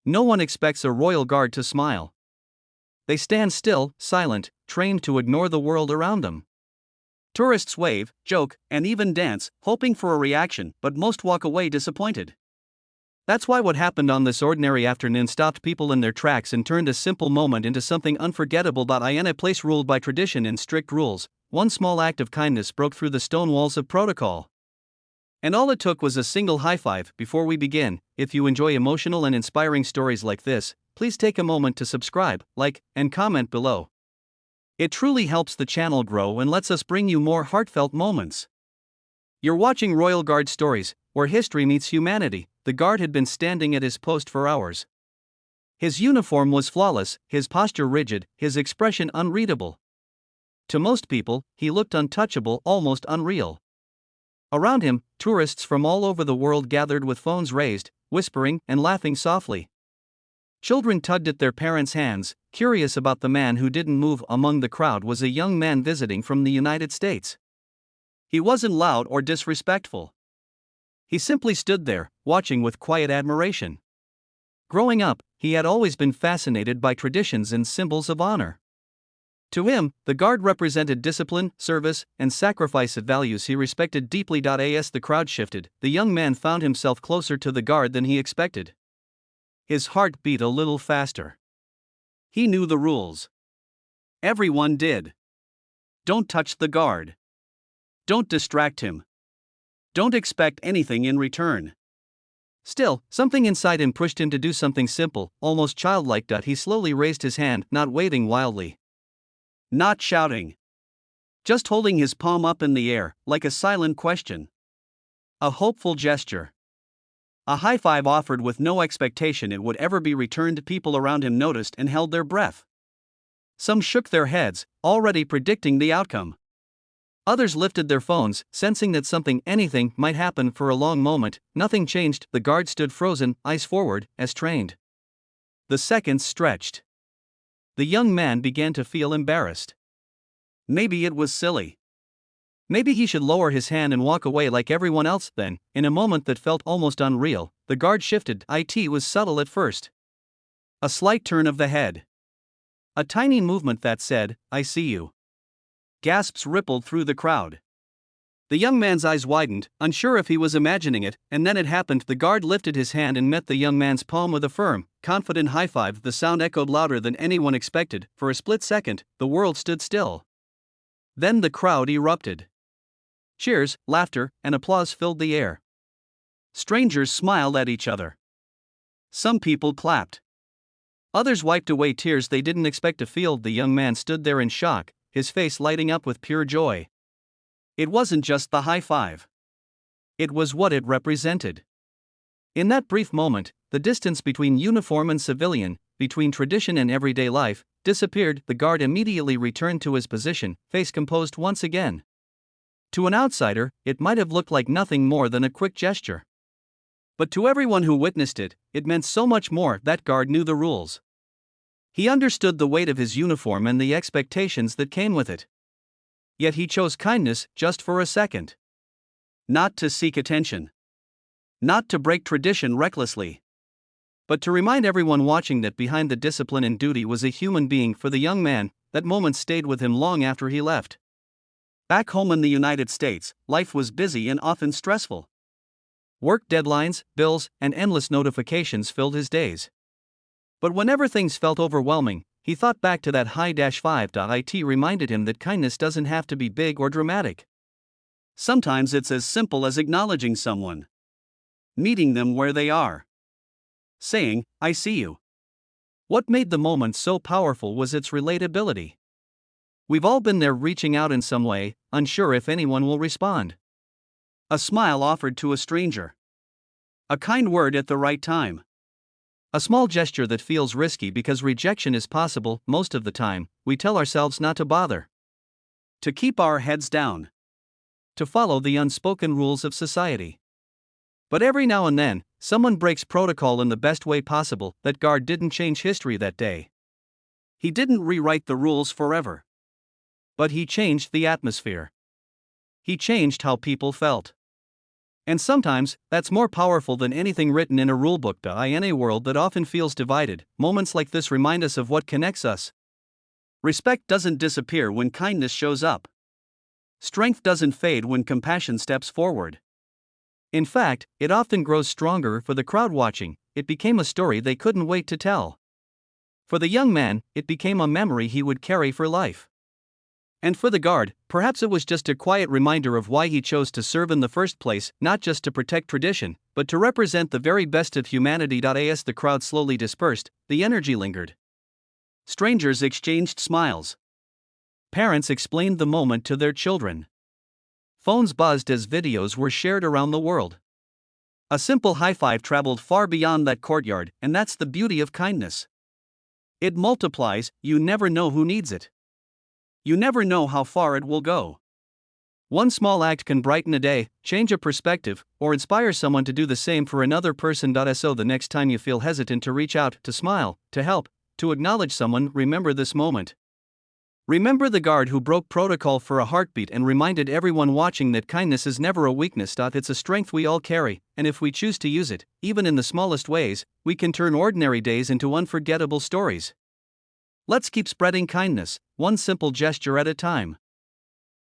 No one expects a royal guard to smile. They stand still, silent, trained to ignore the world around them. Tourists wave, joke, and even dance, hoping for a reaction, but most walk away disappointed. That's why what happened on this ordinary afternoon stopped people in their tracks and turned a simple moment into something unforgettable. In a place ruled by tradition and strict rules, one small act of kindness broke through the stone walls of protocol. And all it took was a single high five. Before we begin, if you enjoy emotional and inspiring stories like this, please take a moment to subscribe, like, and comment below. It truly helps the channel grow and lets us bring you more heartfelt moments. You're watching Royal Guard Stories, where history meets humanity. The guard had been standing at his post for hours. His uniform was flawless, his posture rigid, his expression unreadable. To most people, he looked untouchable, almost unreal. Around him, tourists from all over the world gathered with phones raised, whispering and laughing softly. Children tugged at their parents' hands, curious about the man who didn't move. Among the crowd was a young man visiting from the United States. He wasn't loud or disrespectful. He simply stood there, watching with quiet admiration. Growing up, he had always been fascinated by traditions and symbols of honor. To him, the guard represented discipline, service, and sacrifice, values he respected deeply. As the crowd shifted, the young man found himself closer to the guard than he expected. His heart beat a little faster. He knew the rules. Everyone did. Don't touch the guard. Don't distract him. Don't expect anything in return. Still, something inside him pushed him to do something simple, almost childlike. He slowly raised his hand, not waving wildly. Not shouting. Just holding his palm up in the air, like a silent question. A hopeful gesture. A high five offered with no expectation it would ever be returned. People around him noticed and held their breath. Some shook their heads, already predicting the outcome. Others lifted their phones, sensing that anything might happen. For a long moment, nothing changed. The guard stood frozen, eyes forward, as trained. The seconds stretched. The young man began to feel embarrassed. Maybe it was silly. Maybe he should lower his hand and walk away like everyone else. Then, in a moment that felt almost unreal, the guard shifted. It was subtle at first. A slight turn of the head. A tiny movement that said, "I see you." Gasps rippled through the crowd. The young man's eyes widened, unsure if he was imagining it, and then it happened. The guard lifted his hand and met the young man's palm with a firm, confident high five. The sound echoed louder than anyone expected. For a split second, the world stood still. Then the crowd erupted. Cheers, laughter, and applause filled the air. Strangers smiled at each other. Some people clapped. Others wiped away tears they didn't expect to feel. The young man stood there in shock, his face lighting up with pure joy. It wasn't just the high five. It was what it represented. In that brief moment, the distance between uniform and civilian, between tradition and everyday life, disappeared. The guard immediately returned to his position, face composed once again. To an outsider, it might have looked like nothing more than a quick gesture. But to everyone who witnessed it, it meant so much more. That guard knew the rules. He understood the weight of his uniform and the expectations that came with it. Yet he chose kindness just for a second. Not to seek attention. Not to break tradition recklessly. But to remind everyone watching that behind the discipline and duty was a human being. For the young man, that moment stayed with him long after he left. Back home in the United States, life was busy and often stressful. Work deadlines, bills, and endless notifications filled his days. But whenever things felt overwhelming, he thought back to that high-five. It reminded him that kindness doesn't have to be big or dramatic. Sometimes it's as simple as acknowledging someone. Meeting them where they are. Saying, "I see you." What made the moment so powerful was its relatability. We've all been there, reaching out in some way, unsure if anyone will respond. A smile offered to a stranger. A kind word at the right time. A small gesture that feels risky because rejection is possible. Most of the time, we tell ourselves not to bother. To keep our heads down. To follow the unspoken rules of society. But every now and then, someone breaks protocol in the best way possible. That guard didn't change history that day. He didn't rewrite the rules forever. But he changed the atmosphere. He changed how people felt. And sometimes, that's more powerful than anything written in a rulebook. In a world that often feels divided, moments like this remind us of what connects us. Respect doesn't disappear when kindness shows up. Strength doesn't fade when compassion steps forward. In fact, it often grows stronger. For the crowd watching, it became a story they couldn't wait to tell. For the young man, it became a memory he would carry for life. And for the guard, perhaps it was just a quiet reminder of why he chose to serve in the first place, not just to protect tradition, but to represent the very best of humanity. As the crowd slowly dispersed, the energy lingered. Strangers exchanged smiles. Parents explained the moment to their children. Phones buzzed as videos were shared around the world. A simple high five traveled far beyond that courtyard, and that's the beauty of kindness. It multiplies, you never know who needs it. You never know how far it will go. One small act can brighten a day, change a perspective, or inspire someone to do the same for another person. So the next time you feel hesitant to reach out, to smile, to help, to acknowledge someone, remember this moment. Remember the guard who broke protocol for a heartbeat and reminded everyone watching that kindness is never a weakness. It's a strength we all carry, and if we choose to use it, even in the smallest ways, we can turn ordinary days into unforgettable stories. Let's keep spreading kindness, one simple gesture at a time.